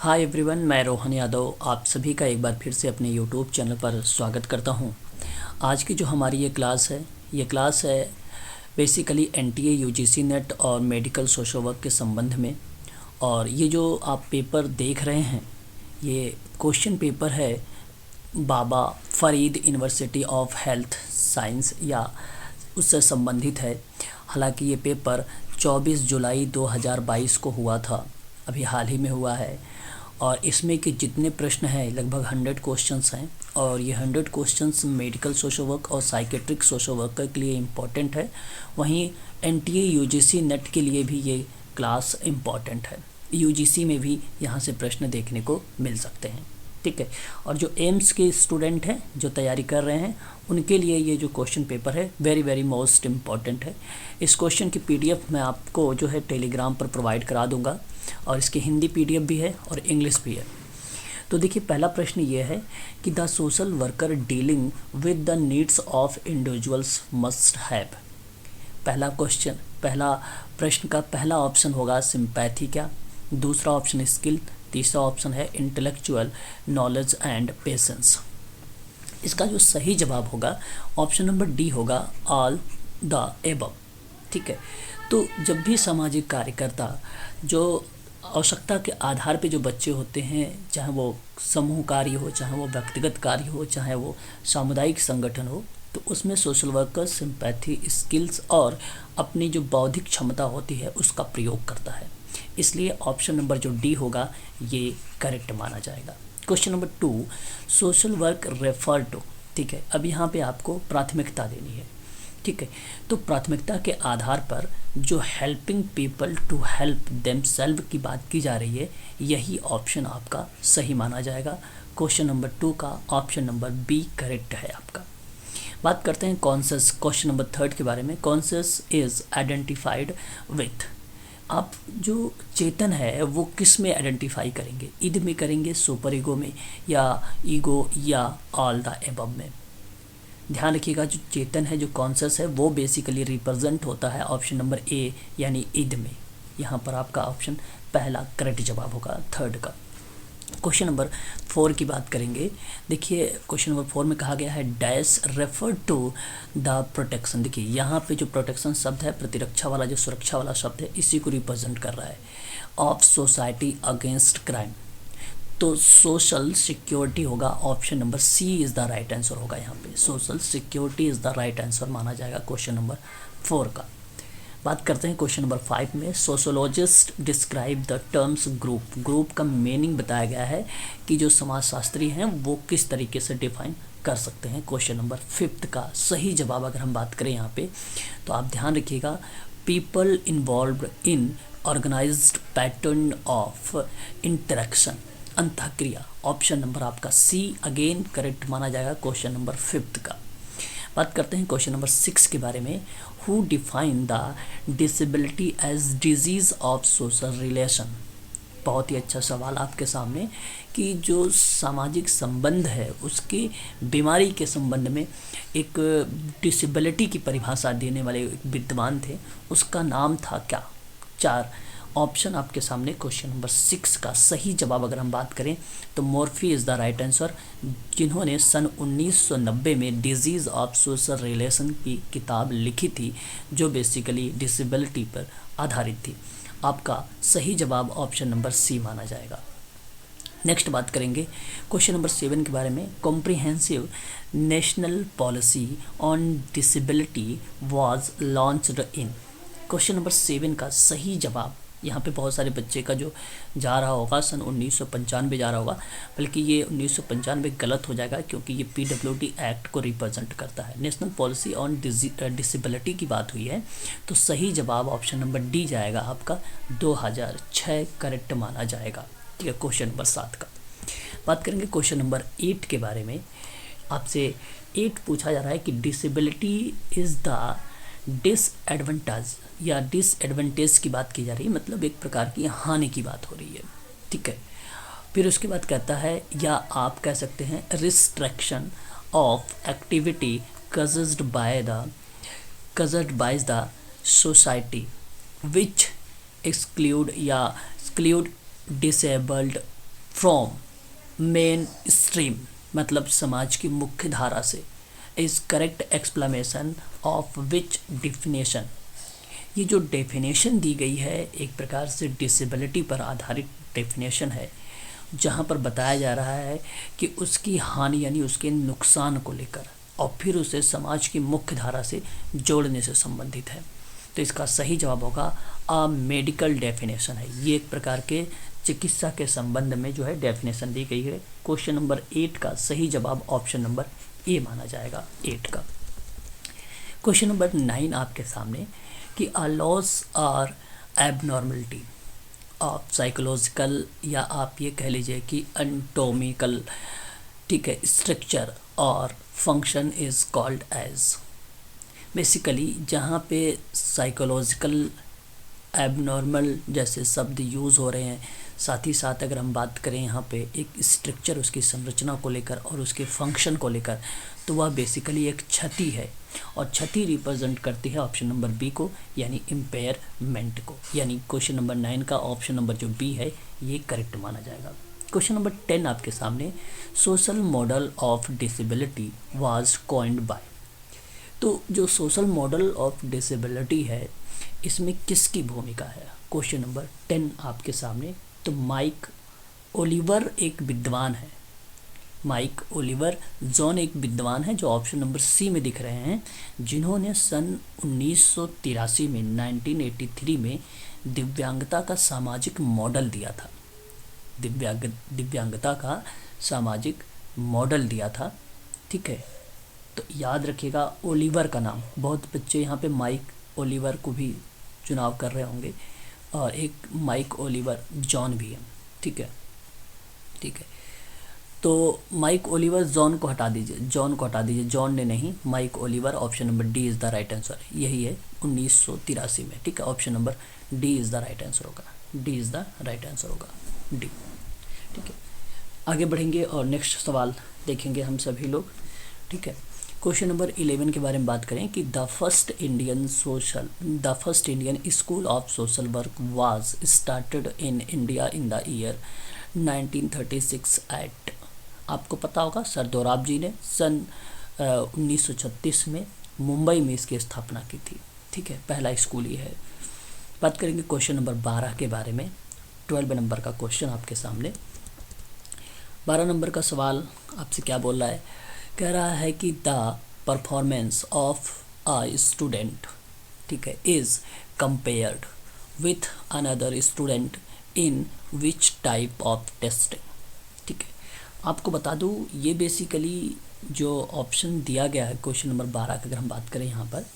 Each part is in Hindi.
हाय एवरीवन, मैं रोहन यादव आप सभी का एक बार फिर से अपने यूट्यूब चैनल पर स्वागत करता हूं। आज की जो हमारी ये क्लास है बेसिकली एनटीए यूजीसी नेट और मेडिकल सोशल वर्क के संबंध में। और ये जो आप पेपर देख रहे हैं ये क्वेश्चन पेपर है Baba Farid university of health science या उससे संबंधित है। हालांकि ये पेपर 24 जुलाई 2022 को हुआ था, अभी हाल ही में हुआ है। और इसमें के जितने प्रश्न हैं लगभग 100 क्वेश्चंस हैं और ये 100 क्वेश्चंस मेडिकल सोशल वर्क और साइकेट्रिक सोशल वर्कर के लिए इम्पॉर्टेंट है। वहीं एनटीए यूजीसी नेट के लिए भी ये क्लास इम्पॉर्टेंट है। यूजीसी में भी यहाँ से प्रश्न देखने को मिल सकते हैं, ठीक है। और जो एम्स के स्टूडेंट हैं जो तैयारी कर रहे हैं उनके लिए ये जो क्वेश्चन पेपर है वेरी मोस्ट इम्पॉर्टेंट है। इस क्वेश्चन की पीडीएफ मैं आपको जो है टेलीग्राम पर प्रोवाइड करा दूंगा और इसकी हिंदी पीडीएफ भी है और इंग्लिश भी है। तो देखिए, पहला प्रश्न ये है कि the social worker dealing with the needs of individuals must have. पहला प्रश्न का पहला ऑप्शन होगा सिंपैथी क्या, दूसरा ऑप्शन स्किल, तीसरा ऑप्शन है इंटेलेक्चुअल नॉलेज एंड पेशेंस। इसका जो सही जवाब होगा ऑप्शन नंबर डी होगा ऑल द एबव, ठीक है। तो जब भी सामाजिक कार्यकर्ता जो आवश्यकता के आधार पे जो बच्चे होते हैं, चाहे वो समूह कार्य हो, चाहे वो व्यक्तिगत कार्य हो, चाहे वो सामुदायिक संगठन हो, तो उसमें सोशल वर्कर सिंपैथी स्किल्स और अपनी जो बौद्धिक क्षमता होती है उसका प्रयोग करता है। इसलिए ऑप्शन नंबर जो डी होगा ये करेक्ट माना जाएगा। Question number 2, social work refer to, ठीक है। अब यहाँ पे आपको प्राथमिकता देनी है, ठीक है। तो प्राथमिकता के आधार पर जो helping people to help themselves की बात की जा रही है यही ऑप्शन आपका सही माना जाएगा। क्वेश्चन नंबर 2 का ऑप्शन नंबर बी करेक्ट है आपका। बात करते हैं कॉन्शस, क्वेश्चन नंबर 3 के बारे में। कॉन्शस इज आइडेंटिफाइड विथ, आप जो चेतन है वो किस में आइडेंटिफाई करेंगे, ईद में करेंगे, सुपर ईगो में, या ईगो, या ऑल द एबव में। ध्यान रखिएगा, जो चेतन है, जो कॉन्शस है, वो बेसिकली रिप्रेजेंट होता है ऑप्शन नंबर ए यानी ईद में। यहाँ पर आपका ऑप्शन पहला करेक्ट जवाब होगा 3 का। क्वेश्चन नंबर 4 की बात करेंगे। देखिए, क्वेश्चन नंबर 4 में कहा गया है dash refer to the protection. देखिए यहाँ पे जो प्रोटेक्शन शब्द है, प्रतिरक्षा वाला जो सुरक्षा वाला शब्द है, इसी को रिप्रेजेंट कर रहा है ऑफ सोसाइटी अगेंस्ट क्राइम। तो सोशल सिक्योरिटी होगा, option number C is the right answer होगा। यहाँ पे social security is the right answer माना जाएगा क्वेश्चन नंबर 4 का। बात करते हैं क्वेश्चन नंबर 5 में। Sociologist describe the terms group. Group का मीनिंग बताया गया है कि जो समाजशास्त्री हैं वो किस तरीके से डिफाइन कर सकते हैं। क्वेश्चन नंबर 5 का सही जवाब अगर हम बात करें यहाँ पे तो आप ध्यान रखिएगा, people involve in organised pattern of interaction, अंतःक्रिया। ऑप्शन नंबर आपका सी अगेन करेक्ट माना जाएगा क्वेश्चन नंबर 5 का। बात करते हैं क्वेश्चन नंबर 6 के बारे में। Who define the disability as disease of social relation. बहुत ही अच्छा सवाल आपके सामने कि जो सामाजिक संबंध है उसकी बीमारी के संबंध में एक डिसेबिलिटी की परिभाषा देने वाले एक विद्वान थे, उसका नाम था क्या। 4 ऑप्शन आपके सामने क्वेश्चन नंबर 6 का सही जवाब अगर हम बात करें तो Murphy is the right answer, जिन्होंने सन 1990 में डिजीज़ ऑफ सोशल रिलेशन की किताब लिखी थी जो बेसिकली डिसेबिलिटी पर आधारित थी। आपका सही जवाब ऑप्शन नंबर सी माना जाएगा। नेक्स्ट बात करेंगे क्वेश्चन नंबर 7 के बारे में। Comprehensive national policy on disability was launched in. Question number 7 का सही जवाब, यहाँ पे बहुत सारे बच्चे का जो जा रहा होगा सन 1995 जा रहा होगा, बल्कि ये 1995 गलत हो जाएगा क्योंकि ये पीडब्ल्यूडी एक्ट को रिप्रेजेंट करता है। नेशनल पॉलिसी ऑन डिसेबिलिटी की बात हुई है तो सही जवाब ऑप्शन नंबर डी जाएगा आपका 2006 करेक्ट माना जाएगा, ठीक है। क्वेश्चन नंबर 7 का बात करेंगे क्वेश्चन नंबर 8 के बारे में। आपसे 8 पूछा जा रहा है कि डिसेबिलिटी इज़ द डिसएडवांटेज या डिसएडवांटेज की बात की जा रही है, मतलब एक प्रकार की हानि की बात हो रही है, ठीक है। फिर उसके बाद कहता है या आप कह सकते हैं restriction of activity caused by the society which exclude disabled from main stream, मतलब समाज की मुख्य धारा से, is correct explanation of which definition. ये जो डेफिनेशन दी गई है एक प्रकार से डिसेबिलिटी पर आधारित डेफिनेशन है, जहाँ पर बताया जा रहा है कि उसकी हानि यानी उसके नुकसान को लेकर और फिर उसे समाज की मुख्य धारा से जोड़ने से संबंधित है। तो इसका सही जवाब होगा अ मेडिकल डेफिनेशन है। ये एक प्रकार के चिकित्सा के संबंध में जो है डेफिनेशन दी गई है। क्वेश्चन नंबर 8 का सही जवाब ऑप्शन नंबर ए माना जाएगा, 8 का। क्वेश्चन नंबर 9 आपके सामने कि a loss or abnormality of psychological, या आप ये कह लीजिए कि एंटोमिकल, ठीक है, स्ट्रक्चर और function is called as. Basically जहाँ पे साइकोलॉजिकल एबनॉर्मल जैसे शब्द यूज़ हो रहे हैं, साथ ही साथ अगर हम बात करें यहाँ पे एक स्ट्रक्चर, उसकी संरचना को लेकर और उसके फंक्शन को लेकर, तो वह बेसिकली एक क्षति है और क्षति रिप्रेजेंट करती है ऑप्शन नंबर बी को, यानी इम्पेयरमेंट को। यानी क्वेश्चन नंबर 9 का ऑप्शन नंबर जो बी है ये करेक्ट माना जाएगा। क्वेश्चन नंबर 10 आपके सामने, social model of disability was coined bye. तो जो सोशल मॉडल ऑफ डिसेबिलिटी है इसमें किसकी भूमिका है? क्वेश्चन नंबर 10 आपके सामने। तो माइक ओलिवर एक विद्वान है, माइक ओलिवर जॉन एक विद्वान है जो ऑप्शन नंबर सी में दिख रहे हैं, जिन्होंने सन 1983 में 1983 में दिव्यांगता का सामाजिक मॉडल दिया था। दिव्यांगता का सामाजिक मॉडल दिया था, ठीक है। तो याद रखिएगा ओलिवर का नाम, बहुत बच्चे यहाँ पे माइक ओलिवर को भी चुनाव कर रहे होंगे, और एक माइक ओलिवर जॉन भी है, ठीक है, ठीक है। तो माइक ओलिवर जॉन को हटा दीजिए, जॉन ने नहीं, Mike Oliver, option number D is the right answer, यही है 1983 में, ठीक है। Option number D is the right answer होगा, D is the right answer होगा, डी, ठीक है। आगे बढ़ेंगे और नेक्स्ट सवाल देखेंगे हम सभी लोग, ठीक है। क्वेश्चन नंबर 11 के बारे में बात करें कि the first Indian school of social work was started in India in the year 1936 at. आपको पता होगा सर दोराब जी ने सन 1936 में मुंबई में इसकी स्थापना की थी, ठीक है। पहला स्कूल ही है। बात करेंगे क्वेश्चन नंबर 12 के बारे में, 12 नंबर का क्वेश्चन आपके सामने। 12 नंबर का सवाल आपसे क्या बोल रहा है? कह रहा है कि the performance of a student, ठीक है, is compared with another student in which type of testing, ठीक है। आपको बता दूँ ये बेसिकली जो ऑप्शन दिया गया है क्वेश्चन नंबर 12 की अगर हम बात करें, यहाँ पर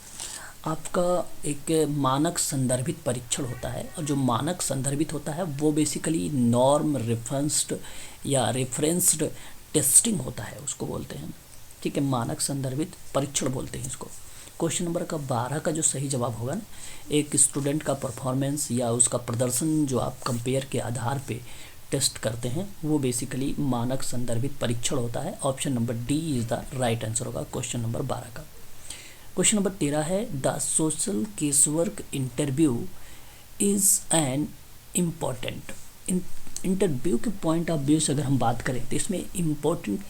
आपका एक मानक संदर्भित परीक्षण होता है, और जो मानक संदर्भित होता है वो बेसिकली नॉर्म रेफरेंस्ड या रेफरेंस्ड टेस्टिंग होता है, उसको बोलते हैं, ठीक है, मानक संदर्भित परीक्षण बोलते हैं इसको। क्वेश्चन नंबर का 12 का जो सही जवाब होगा ना, एक स्टूडेंट का परफॉर्मेंस या उसका प्रदर्शन जो आप कंपेयर के आधार पे टेस्ट करते हैं वो बेसिकली मानक संदर्भित परीक्षण होता है। Option number D is the right answer होगा क्वेश्चन नंबर 12 का। क्वेश्चन नंबर 13 है the social casework interview is an important. Interview के पॉइंट ऑफ व्यू से अगर हम बात करें तो इसमें इम्पोर्टेंट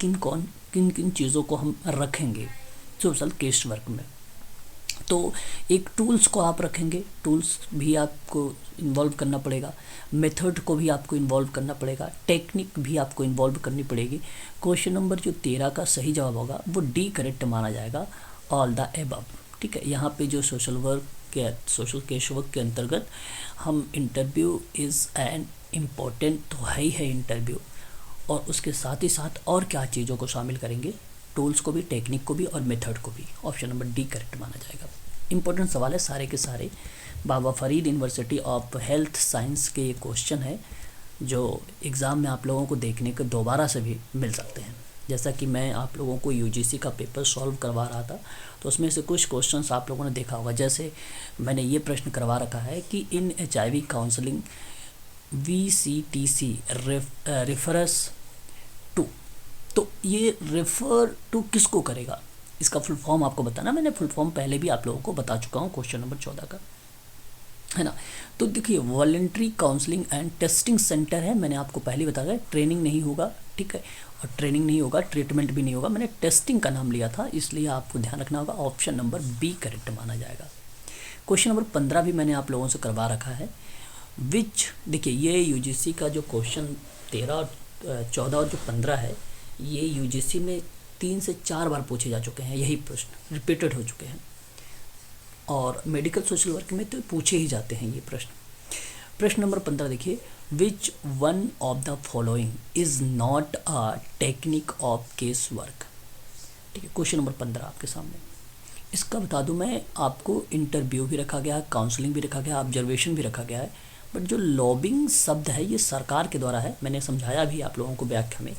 किन किन चीज़ों को हम रखेंगे सोशल केस वर्क में? तो एक टूल्स को आप रखेंगे, टूल्स भी आपको इन्वॉल्व करना पड़ेगा, मेथड को भी आपको इन्वॉल्व करना पड़ेगा, टेक्निक भी आपको इन्वॉल्व करनी पड़ेगी। क्वेश्चन नंबर जो 13 का सही जवाब होगा वो डी करेक्ट माना जाएगा, ऑल द एबव, ठीक है। यहाँ पे जो सोशल केस वर्क के अंतर्गत हम इंटरव्यू इज़ एन इम्पोर्टेंट तो है ही है इंटरव्यू, और उसके साथ ही साथ और क्या चीज़ों को शामिल करेंगे, टूल्स को भी, टेक्निक को भी और मेथड को भी। ऑप्शन नंबर डी करेक्ट माना जाएगा। इंपॉर्टेंट सवाल है सारे के सारे, Baba Farid university of health science के ये क्वेश्चन है जो एग्ज़ाम में आप लोगों को देखने को दोबारा से भी मिल सकते हैं। जैसा कि मैं आप लोगों को यूजीसी का पेपर सॉल्व करवा रहा था तो उसमें से कुछ क्वेश्चंस आप लोगों ने देखा होगा, जैसे मैंने ये प्रश्न करवा रखा है कि in HIV counselling VCTC refers to, तो ये रेफर टू किसको करेगा, इसका फुल फॉर्म आपको बताना। मैंने फुल फॉर्म पहले भी आप लोगों को बता चुका हूँ क्वेश्चन नंबर 14 का। है ना। तो देखिए voluntary counselling and testing centre है, मैंने आपको पहले बताया ट्रेनिंग नहीं होगा, ठीक है, और ट्रेनिंग नहीं होगा, ट्रीटमेंट भी नहीं होगा, मैंने टेस्टिंग का नाम लिया था, इसलिए आपको ध्यान रखना होगा, ऑप्शन नंबर बी करेक्ट माना जाएगा। क्वेश्चन नंबर 15 भी मैंने आप लोगों से करवा रखा है। विच, देखिए ये यूजीसी का जो क्वेश्चन 13 और 14 और जो 15 है, ये यूजीसी में 3 से 4 बार पूछे जा चुके हैं, यही प्रश्न रिपीटेड हो चुके हैं, और मेडिकल सोशल वर्क में तो पूछे ही जाते हैं ये प्रश्न। प्रश्न नंबर 15 देखिए, which one of the following is not a technique of case work. ठीक है, क्वेश्चन नंबर 15 आपके सामने। इसका बता दूं मैं आपको, इंटरव्यू भी रखा गया है, काउंसलिंग भी रखा गया है, ऑब्जर्वेशन भी रखा गया है, बट जो लॉबिंग शब्द है ये सरकार के द्वारा है, मैंने समझाया भी आप लोगों को व्याख्या में।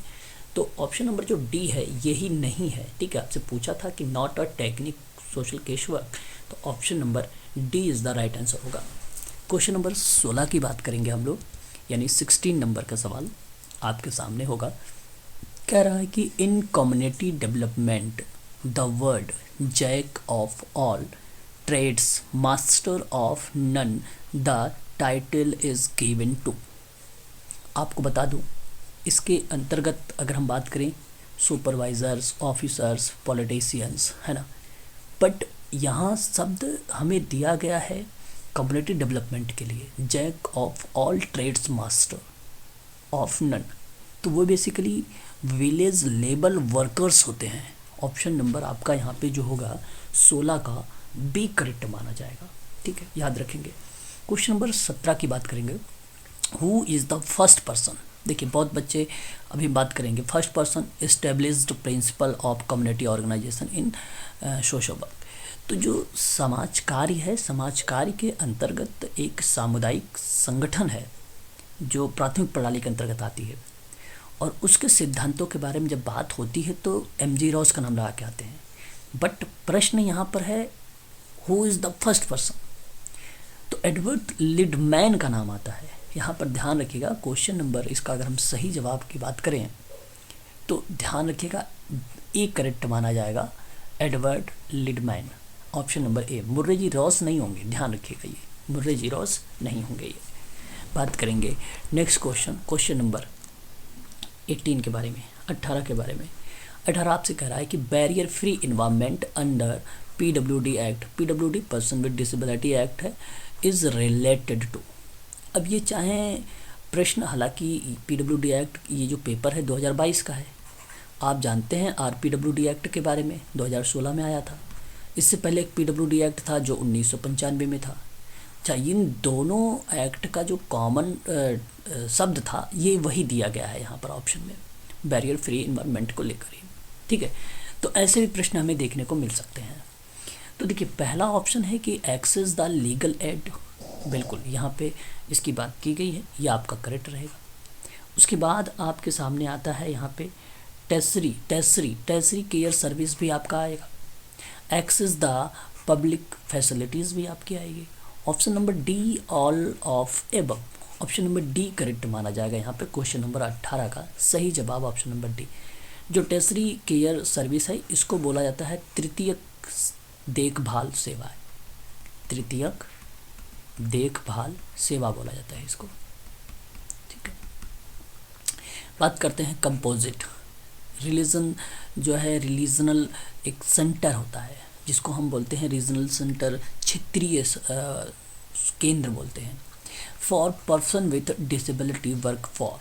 तो ऑप्शन नंबर जो डी है यही नहीं है, ठीक है, आपसे पूछा था कि not a technique social case work, तो option number D is the right answer होगा। क्वेश्चन नंबर 16 की बात करेंगे हम लोग, यानी 16 नंबर का सवाल आपके सामने होगा। कह रहा है कि in community development the word jack of all trades master of none the title is given to. आपको बता दूं, इसके अंतर्गत अगर हम बात करें सुपरवाइजर्स, ऑफिसर्स, पॉलिटिशियंस, है ना, बट यहाँ शब्द हमें दिया गया है कम्युनिटी डेवलपमेंट के लिए, jack of all trades master of none, तो वो बेसिकली विलेज लेबल वर्कर्स होते हैं। ऑप्शन नंबर आपका यहाँ पे जो होगा 16 का बी करेक्ट माना जाएगा, ठीक है, याद रखेंगे। क्वेश्चन नंबर 17 की बात करेंगे, who is the first person. देखिए बहुत बच्चे अभी बात करेंगे, first person established principle of community organisation in social work. तो जो समाज कार्य है, समाज कार्य के अंतर्गत एक सामुदायिक संगठन है जो प्राथमिक प्रणाली के अंतर्गत आती है, और उसके सिद्धांतों के बारे में जब बात होती है तो एम.जी. रॉस का नाम लगा के आते हैं। बट प्रश्न यहाँ पर है who is the first person, तो एडवर्ड लिडमैन का नाम आता है। यहाँ पर ध्यान रखिएगा, क्वेश्चन नंबर इसका अगर हम सही जवाब की बात करें तो ध्यान रखिएगा ए करेक्ट माना जाएगा, Edward Lidman, option number A. Murray G Ross नहीं होंगे, ध्यान रखिएगा, ये मुर्रे जी रॉस नहीं होंगे। ये बात करेंगे नेक्स्ट क्वेश्चन, क्वेश्चन नंबर 18 के बारे में, 18 के बारे में। 18 आपसे कह रहा है कि barrier free environment under PWD act, PWD person with disability act है, इज़ रिलेटेड टू। अब ये चाहे प्रश्न, हालांकि PWD एक्ट ये जो पेपर है 2022 का है, आप जानते हैं RPWD एक्ट के बारे में 2016 में आया था, इससे पहले एक PWD एक्ट था जो 1995 में था। अच्छा, इन दोनों एक्ट का जो कॉमन शब्द था ये वही दिया गया है यहाँ पर ऑप्शन में, बैरियर फ्री इन्वायरमेंट को लेकर ही, ठीक है। तो ऐसे भी प्रश्न हमें देखने को मिल सकते हैं। तो देखिए पहला ऑप्शन है कि एक्सेस द लीगल एड, बिल्कुल यहाँ पे इसकी बात की गई है, ये आपका करेक्ट रहेगा। उसके बाद आपके सामने आता है यहाँ पे टेसरी केयर सर्विस भी आपका आएगा, एक्सेस द पब्लिक फैसिलिटीज़ भी आपकी आएगी। Option number D all of above, option number D correct माना जाएगा यहाँ पे क्वेश्चन नंबर 18 का सही जवाब ऑप्शन नंबर डी। जो टेसरी केयर सर्विस है इसको बोला जाता है तृतीयक देखभाल सेवा, तृतीयक देखभाल सेवा बोला जाता है इसको, ठीक है। बात करते हैं कंपोजिट रिलीजन, जो है रिलीजनल एक सेंटर होता है जिसको हम बोलते हैं रीजनल सेंटर, क्षेत्रीय केंद्र बोलते हैं, for person with disability work for.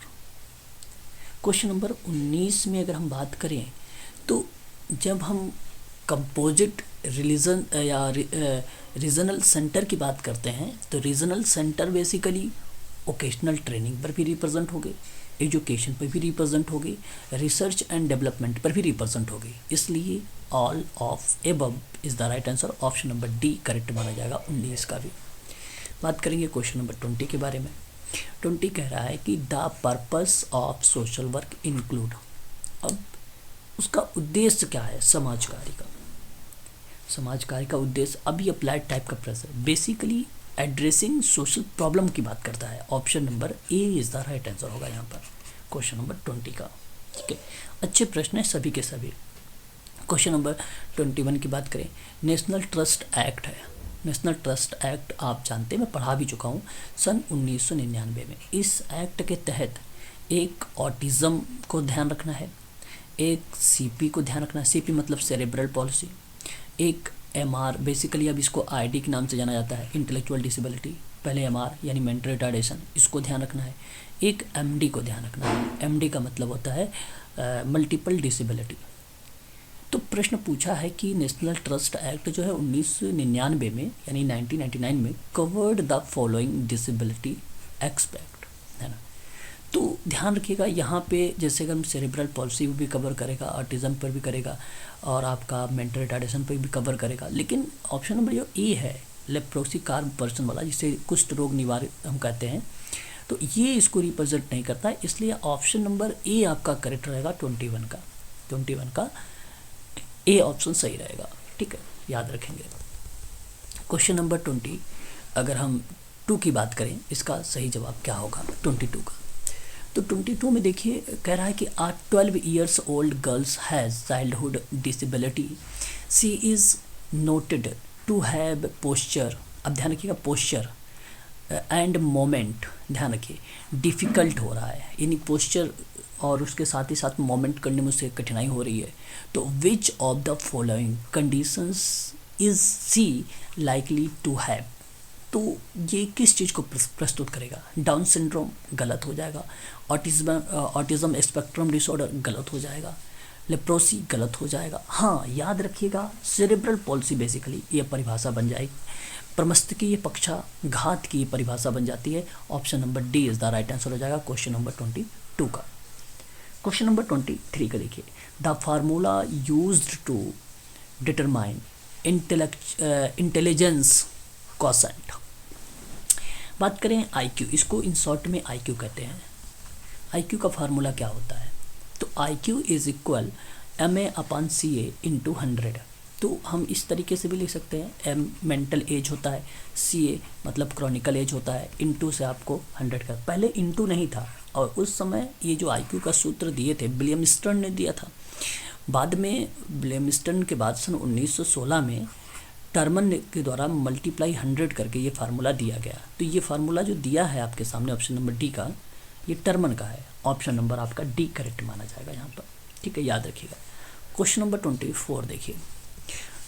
Question number 19 में अगर हम बात करें तो जब हम कंपोजिट रिलीजन या रीजनल सेंटर की बात करते हैं तो regional centre basically vocational training पर भी रिप्रेजेंट हो गए, एजुकेशन पर भी रिप्रेजेंट होगी, रिसर्च एंड डेवलपमेंट पर भी रिप्रेजेंट होगी, इसलिए all of above is the right answer, option number D correct माना जाएगा 19 का भी। बात करेंगे क्वेश्चन नंबर 20 के बारे में। 20 कह रहा है कि the purpose of social work include, अब उसका उद्देश्य क्या है समाज कार्य का, समाज कार्य का उद्देश्य, अभी अप्लाइड टाइप का प्रश्न, बेसिकली एड्रेसिंग सोशल प्रॉब्लम की बात करता है, option number A is the right answer होगा यहाँ पर क्वेश्चन नंबर 20 का, ठीक है। अच्छे प्रश्न है सभी के सभी। क्वेश्चन नंबर 21 की बात करें, नेशनल ट्रस्ट एक्ट है, नेशनल ट्रस्ट एक्ट आप जानते हैं, मैं पढ़ा भी चुका हूँ, सन 1999 में। इस एक्ट के तहत एक ऑटिज़म को ध्यान रखना है, एक सीपी को ध्यान रखना है, सीपी मतलब सेरेब्रल पॉलिसी, एक एमआर, बेसिकली अब इसको आईडी के नाम से जाना जाता है, इंटेलेक्चुअल डिसेबिलिटी, पहले एमआर यानी मेंटल रिटार्डेशन, इसको ध्यान रखना है, एक एमडी को ध्यान रखना है, एमडी का मतलब होता है मल्टीपल डिसेबिलिटी। तो प्रश्न पूछा है कि नेशनल ट्रस्ट एक्ट जो है 1999 में यानी 1999 में covered the following disability expect, है ना। तो ध्यान रखिएगा यहाँ पे, जैसे अगर हम सेरेब्रल पॉलिसी भी कवर करेगा, ऑटिज़म पर भी करेगा और आपका मेंटल रिटार्डेशन पर भी कवर करेगा, लेकिन ऑप्शन नंबर जो ए है लेप्रोसी कार्म पर्सन वाला, जिसे कुष्ठ रोग निवारक हम कहते हैं, तो ये इसको रिप्रेजेंट नहीं करता है, इसलिए ऑप्शन नंबर ए आपका करेक्ट रहेगा 21 का ए ऑप्शन सही रहेगा, ठीक है, याद रखेंगे। क्वेश्चन नंबर 20, अगर हम 2 की बात करें, इसका सही जवाब क्या होगा 22 का। तो 22 में देखिए कह रहा है कि a 12 years old girls has childhood disability, she is noted to have posture, अब ध्यान रखिएगा पोस्चर एंड मोमेंट, ध्यान रखिए डिफ़िकल्ट हो रहा है, यानी पोस्चर और उसके साथ ही साथ मोमेंट करने में उसे कठिनाई हो रही है। तो which of the following conditions is she likely to have, तो ये किस चीज़ को प्रस्तुत करेगा, डाउन सिंड्रोम गलत हो जाएगा, ऑटिज्म स्पेक्ट्रम डिसऑर्डर गलत हो जाएगा, लेप्रोसी गलत हो जाएगा। हाँ याद रखिएगा सेरेब्रल पॉलिसी बेसिकली ये परिभाषा बन जाएगी, प्रमस्तकीय पक्षाघात की परिभाषा बन जाती है। Option number D is the right answer हो जाएगा क्वेश्चन नंबर 22 का। क्वेश्चन नंबर 23 का देखिए, the formula used to determine intelligence quotient. बात करें आईक्यू, इसको इन शॉर्ट में आईक्यू कहते हैं। आईक्यू का फार्मूला क्या होता है, तो आईक्यू इज इक्वल MA/CA × 100। तो हम इस तरीके से भी लिख सकते हैं, M मेंटल एज होता है, CA मतलब क्रॉनिकल एज होता है, इंटू से आपको 100 का, पहले इंटू नहीं था, और उस समय ये जो आईक्यू का सूत्र दिए थे विलियमस्टन ने दिया था। बाद में विलियमस्टन के बाद सन 1916 में टर्मन के द्वारा मल्टीप्लाई 100 करके ये फार्मूला दिया गया। तो ये फार्मूला जो दिया है आपके सामने ऑप्शन नंबर डी का, ये टर्मन का है, ऑप्शन नंबर आपका डी करेक्ट माना जाएगा यहाँ पर, ठीक है, याद रखिएगा। क्वेश्चन नंबर 24 देखिए,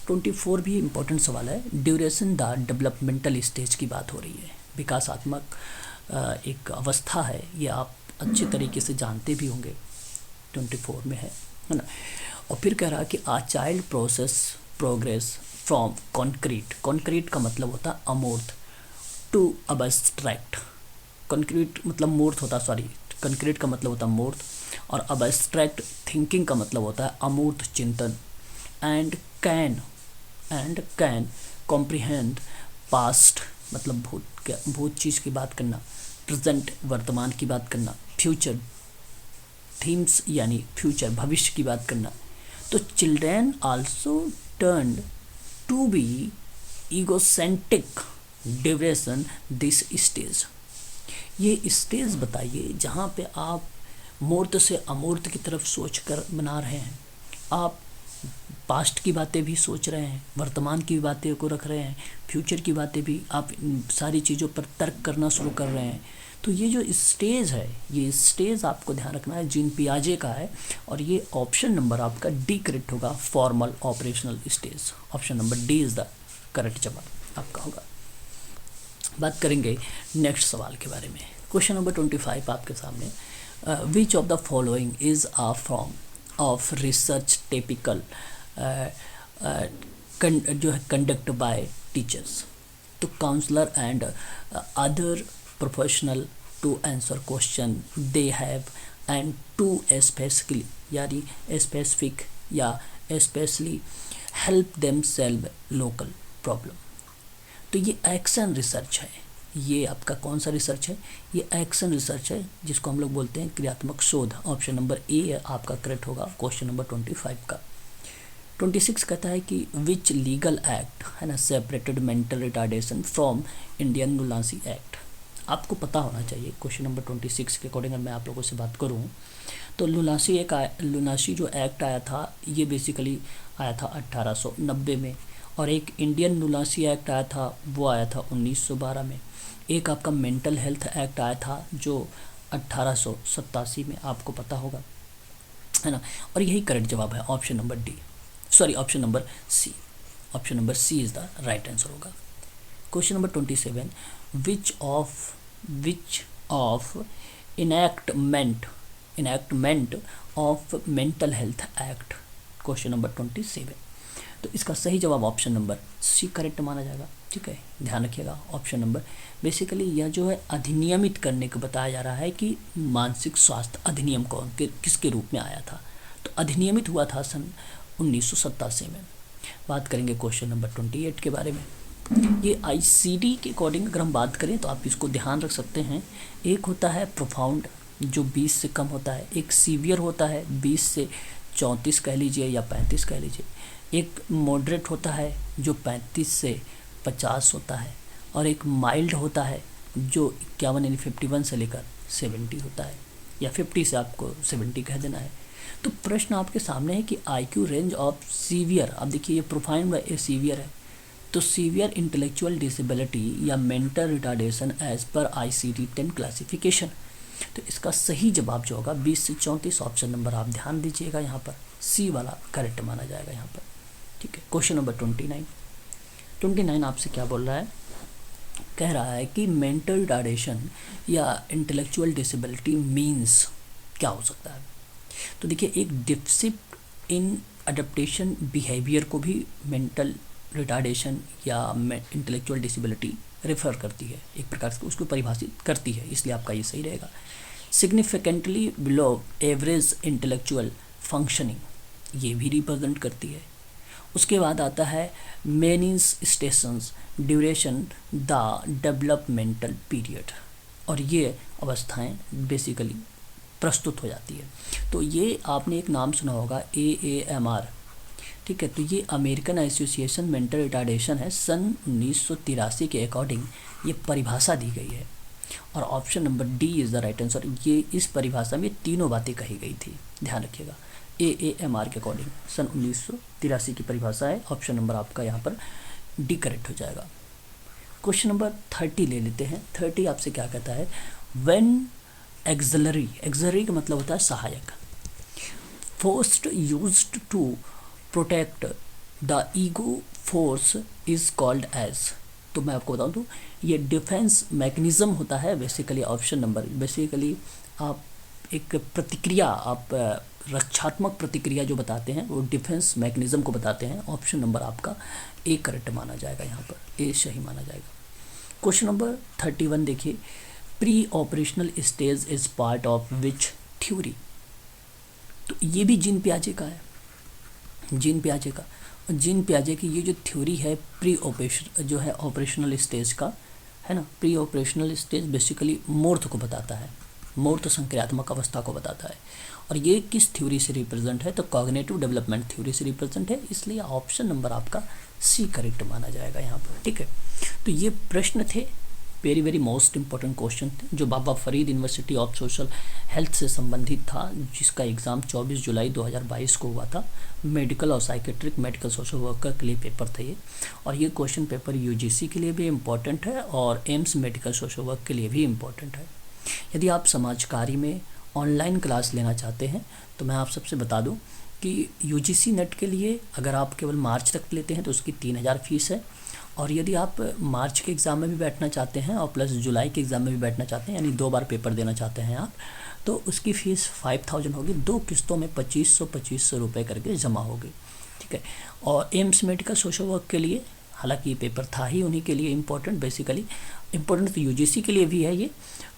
24 भी इम्पोर्टेंट सवाल है। ड्यूरेशन द डेवलपमेंटल स्टेज की बात हो रही है, विकासात्मक एक अवस्था है, ये आप अच्छे तरीके से जानते भी होंगे, 24 में है ना। और फिर कह रहा कि आ चाइल्ड प्रोग्रेस फ्रॉम कॉन्क्रीट का मतलब होता है अमूर्त, टू अबस्ट्रैक्ट, कॉन्क्रीट मतलब मूर्त होता, सॉरी कॉन्क्रीट का मतलब होता है मूर्त, और अबस्ट्रैक्ट थिंकिंग का मतलब होता है अमूर्त चिंतन, एंड कैन कॉम्प्रिहेंड पास्ट मतलब भूत चीज़ की बात करना, प्रेजेंट वर्तमान की बात करना, फ्यूचर थीम्स यानी फ्यूचर भविष्य की बात करना। तो children also turn to be egocentric duration this stage. ये स्टेज बताइए जहाँ पे आप मूर्त से अमूर्त की तरफ सोच कर बना रहे हैं, आप पास्ट की बातें भी सोच रहे हैं, वर्तमान की बातें को रख रहे हैं, फ्यूचर की बातें भी, आप सारी चीज़ों पर तर्क करना शुरू कर रहे हैं। तो ये जो स्टेज है, ये स्टेज आपको ध्यान रखना है, जीन पियाजे का है, और ये ऑप्शन नंबर आपका डी करेक्ट होगा, formal operational stage. Option number D is the correct जवाब आपका होगा। बात करेंगे नेक्स्ट सवाल के बारे में। क्वेश्चन नंबर 25 आपके सामने, which of the following is a form of research typical जो है कंडक्ट बाय टीचर्स, तो counsellor and other professional to answer question they have and to specifically यानी स्पेसिफिक या specially help them solve local problem. तो ये एक्शन रिसर्च है, ये आपका कौन सा रिसर्च है, ये एक्शन रिसर्च है, जिसको हम लोग बोलते हैं क्रियात्मक शोध। ऑप्शन नंबर ए आपका करेक्ट होगा क्वेश्चन नंबर 25 का। 26 कहता है कि विच लीगल एक्ट है ना separated mental retardation from Indian lunacy act. आपको पता होना चाहिए क्वेश्चन नंबर 26 के अकॉर्डिंग मैं आप लोगों से बात करूं तो लुनासी जो एक्ट आया था ये बेसिकली आया था 1890 में, और एक इंडियन नुलासी एक्ट आया था, वो आया था 1912 में। एक आपका मेंटल हेल्थ एक्ट आया था जो 1887 में, आपको पता होगा, है ना। और यही करेक्ट जवाब है option number D, sorry option number C. Option number C is the right answer होगा। Question number 27, which of enactment of mental health act, question number 27। तो इसका सही जवाब ऑप्शन नंबर सी करेक्ट माना जाएगा, ठीक है, ध्यान रखिएगा। ऑप्शन नंबर, बेसिकली यह जो है अधिनियमित करने को बताया जा रहा है कि मानसिक स्वास्थ्य अधिनियम किसके रूप में आया था। तो अधिनियमित हुआ था सन 1987 में। बात करेंगे क्वेश्चन नंबर 28 के बारे में। ये आईसीडी के अकॉर्डिंग अगर हम बात करें तो आप इसको ध्यान रख सकते हैं। एक होता है प्रोफाउंड जो 20 से कम होता है, एक सीवियर होता है 20 से 34 कह लीजिए या 35 कह लीजिए, एक मॉडरेट होता है जो 35 से 50 होता है, और एक माइल्ड होता है जो 51 यानी 51 से लेकर 70 होता है, या 50 से आपको 70 कह देना है। तो प्रश्न आपके सामने है कि आईक्यू रेंज ऑफ सीवियर, अब देखिए ये प्रोफाउंड है, ये सीवियर है, तो सीवियर इंटेलेक्चुअल डिसेबिलिटी या mental retardation as per ICD 10 classification. तो इसका सही जवाब जो होगा 20 से 34, ऑप्शन नंबर आप ध्यान दीजिएगा, यहाँ पर सी वाला करेक्ट माना जाएगा यहाँ पर, ठीक है। क्वेश्चन नंबर 29 आपसे क्या बोल रहा है, कह रहा है कि मेंटल रिटार्डेशन या इंटेलेक्चुअल डिसेबिलिटी मीन्स क्या हो सकता है। तो देखिए एक डिफिसिट इन अडेप्टेशन बिहेवियर को भी मेंटल रिटार्डेशन या इंटेलेक्चुअल डिसेबिलिटी रेफर करती है, एक प्रकार से उसको परिभाषित करती है, इसलिए आपका ये सही रहेगा। Significantly below average intellectual functioning, ये भी रिप्रेजेंट करती है। उसके बाद आता है manifestations duration the developmental period, और ये अवस्थाएं बेसिकली प्रस्तुत हो जाती है। तो ये आपने एक नाम सुना होगा AAMR, ठीक है। तो ये अमेरिकन एसोसिएशन मेंटल रिटार्डेशन है, सन 1983 के अकॉर्डिंग ये परिभाषा दी गई है, और option number D is the right answer. ये इस परिभाषा में तीनों बातें कही गई थी, ध्यान रखिएगा। AAMR के अकॉर्डिंग सन 1983 की परिभाषा है, ऑप्शन नंबर आपका यहाँ पर डी करेक्ट हो जाएगा। क्वेश्चन नंबर 30 ले लेते हैं। 30 आपसे क्या कहता है, व्हेन एक्सिलरी का मतलब होता है सहायक, force used to protect the ego force is called as. तो मैं आपको बता दूं ये डिफेंस मैकेनिज्म होता है बेसिकली। ऑप्शन नंबर, बेसिकली आप एक प्रतिक्रिया, आप रक्षात्मक प्रतिक्रिया जो बताते हैं वो डिफेंस मैकेनिज्म को बताते हैं। ऑप्शन नंबर आपका ए करेक्ट माना जाएगा, यहाँ पर ए सही माना जाएगा। क्वेश्चन नंबर 31 देखिए, pre operational stage is part of which theory. तो ये भी जीन पियाजे का है, जीन पियाजे का। और जीन पियाजे की ये जो थ्योरी है प्री ऑपरेशन जो है ऑपरेशनल स्टेज का, है ना। प्री ऑपरेशनल स्टेज बेसिकली मूर्त को बताता है, मूर्त संक्रियात्मक अवस्था को बताता है। और ये किस थ्योरी से रिप्रेजेंट है, तो कॉग्निटिव डेवलपमेंट थ्योरी से रिप्रेजेंट है, इसलिए ऑप्शन नंबर आपका सी करेक्ट माना जाएगा यहाँ पर, ठीक है। तो ये प्रश्न थे, very very most important question थे, जो Baba Farid university of social health से संबंधित था, जिसका एग्ज़ाम 24 जुलाई 2022 को हुआ था। मेडिकल और साइकेट्रिक मेडिकल सोशल वर्कर के लिए पेपर थे ये, और ये क्वेश्चन पेपर यूजीसी के लिए भी इम्पॉर्टेंट है और एम्स मेडिकल सोशल वर्क के लिए भी इम्पॉर्टेंट है। यदि आप समाजकारी में ऑनलाइन क्लास लेना चाहते हैं तो मैं आप सबसे बता दूं कि यूजीसी नेट के लिए अगर आप केवल मार्च तक लेते हैं तो उसकी 3000 फीस है, और यदि आप मार्च के एग्ज़ाम में भी बैठना चाहते हैं और प्लस जुलाई के एग्ज़ाम में भी बैठना चाहते हैं, यानी 2 बार पेपर देना चाहते हैं आप, तो उसकी फ़ीस 5000 होगी। 2 किस्तों में 2500 रुपये करके जमा होगी, ठीक है। और एम्स मेडिकल सोशल वर्क के लिए, हालांकि ये पेपर था ही उन्हीं के लिए इम्पोर्टेंट, बेसिकली इम्पोर्टेंट तो यूजीसी के लिए भी है ये,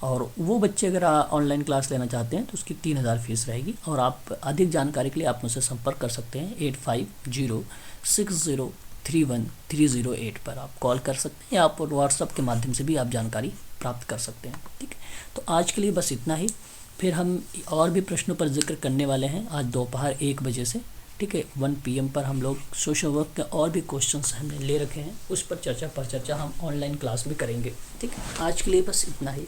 और वो बच्चे अगर ऑनलाइन क्लास लेना चाहते हैं तो उसकी 3000 फीस रहेगी। और आप अधिक जानकारी के लिए आप मुझसे संपर्क कर सकते हैं 8506031308 पर आप कॉल कर सकते हैं, या आप व्हाट्सअप के माध्यम से भी आप जानकारी प्राप्त कर सकते हैं, ठीक है। तो आज के लिए बस इतना ही, फिर हम और भी प्रश्नों पर जिक्र करने वाले हैं आज दोपहर 1 बजे से, ठीक है। 1 PM पर हम लोग सोशल वर्क के और भी क्वेश्चंस हमने ले रखे हैं, उस पर चर्चा हम ऑनलाइन क्लास में करेंगे, ठीक है। आज के लिए बस इतना ही।